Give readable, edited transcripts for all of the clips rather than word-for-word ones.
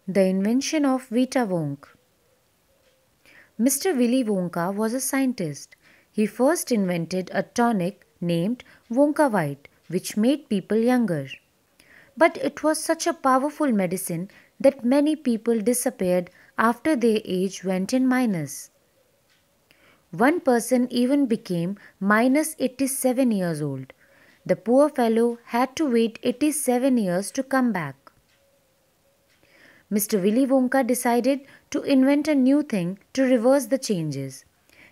The invention of Vita Wonk. Mr. Willy Wonka was a scientist. He first invented a tonic named Wonka White, which made people younger. But it was such a powerful medicine that many people disappeared after their age went in minus. One person even became minus 87 years old. The poor fellow had to wait 87 years to come back. Mr. Willy Wonka decided to invent a new thing to reverse the changes.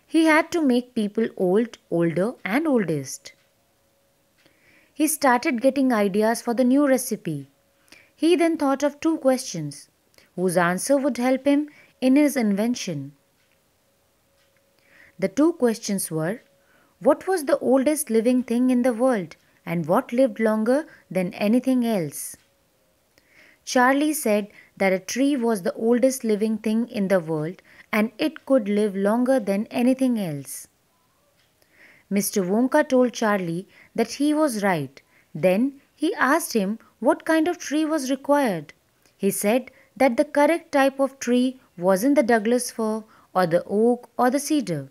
He had to make people old, older, and oldest. He started getting ideas for the new recipe. He then thought of two questions, whose answer would help him in his invention. The two questions were, what was the oldest living thing in the world, and what lived longer than anything else? Charlie said that a tree was the oldest living thing in the world and it could live longer than anything else. Mr. Wonka told Charlie that he was right. Then he asked him what kind of tree was required. He said that the correct type of tree wasn't the Douglas fir or the oak or the cedar.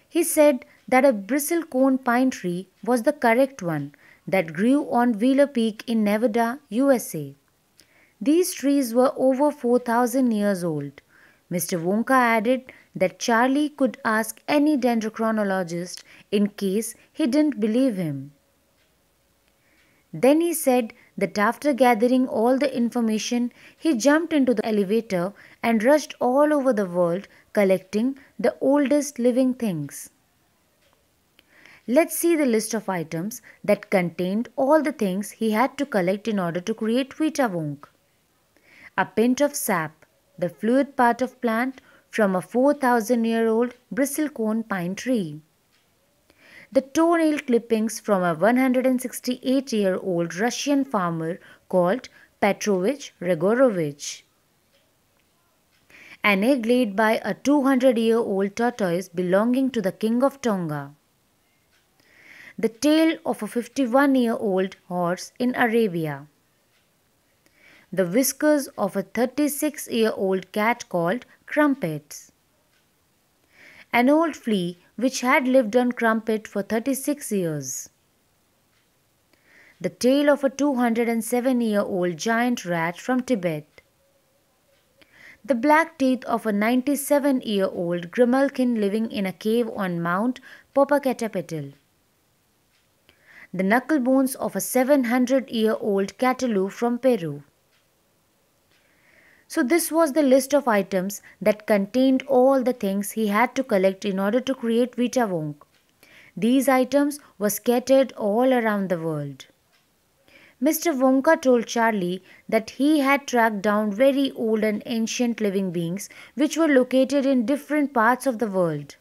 He said that a bristlecone pine tree was the correct one that grew on Wheeler Peak in Nevada, USA. These trees were over 4,000 years old. Mr. Wonka added that Charlie could ask any dendrochronologist in case he didn't believe him. Then he said that after gathering all the information, he jumped into the elevator and rushed all over the world collecting the oldest living things. Let's see the list of items that contained all the things he had to collect in order to create Vita Wonk. A pint of sap, the fluid part of plant from a 4,000-year-old bristlecone pine tree. The toenail clippings from a 168-year-old Russian farmer called Petrovich Regorovich. An egg laid by a 200-year-old tortoise belonging to the king of Tonga. The tail of a 51-year-old horse in Arabia. The whiskers of a 36-year-old cat called Crumpets. An old flea which had lived on Crumpet for 36 years. The tail of a 207-year-old giant rat from Tibet. The black teeth of a 97-year-old grimalkin living in a cave on Mount Popocatépetl. The knuckle bones of a 700-year-old cataloo from Peru. So this was the list of items that contained all the things he had to collect in order to create Vita Wonk. These items were scattered all around the world. Mr. Wonka told Charlie that he had tracked down very old and ancient living beings which were located in different parts of the world.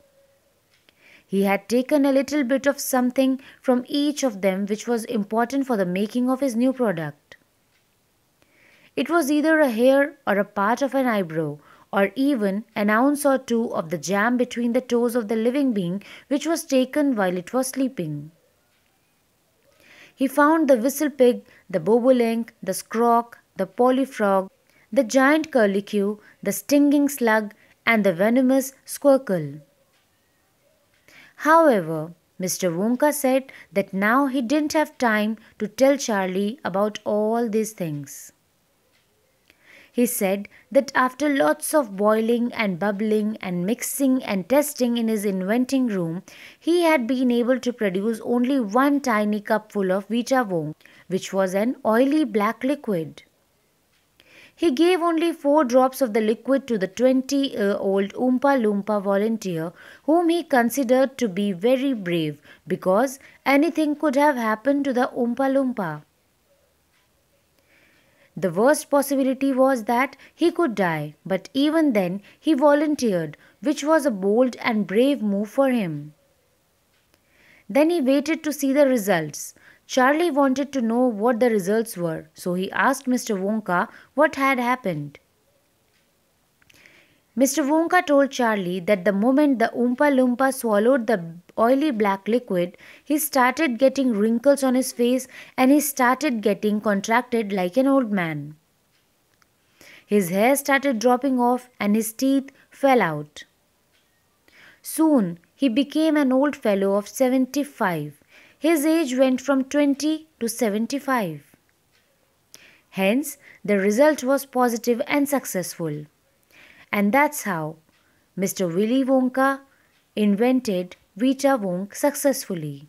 He had taken a little bit of something from each of them which was important for the making of his new product. It was either a hair or a part of an eyebrow, or even an ounce or two of the jam between the toes of the living being which was taken while it was sleeping. He found the whistle pig, the bobolink, the scroc, the polyfrog, the giant curlicue, the stinging slug, and the venomous squircle. However, Mr. Wonka said that now he didn't have time to tell Charlie about all these things. He said that after lots of boiling and bubbling and mixing and testing in his inventing room, he had been able to produce only one tiny cupful of Vita Wonk, which was an oily black liquid. He gave only 4 drops of the liquid to the 20-year-old Oompa Loompa volunteer, whom he considered to be very brave because anything could have happened to the Oompa Loompa. The worst possibility was that he could die, but even then he volunteered, which was a bold and brave move for him. Then he waited to see the results. Charlie wanted to know what the results were, so he asked Mr. Wonka what had happened. Mr. Wonka told Charlie that the moment the Oompa Loompa swallowed the oily black liquid, he started getting wrinkles on his face and he started getting contracted like an old man. His hair started dropping off and his teeth fell out. Soon he became an old fellow of 75. His age went from 20 to 75. Hence, the result was positive and successful. And that's how Mr. Willy Wonka invented Vita Wonk successfully.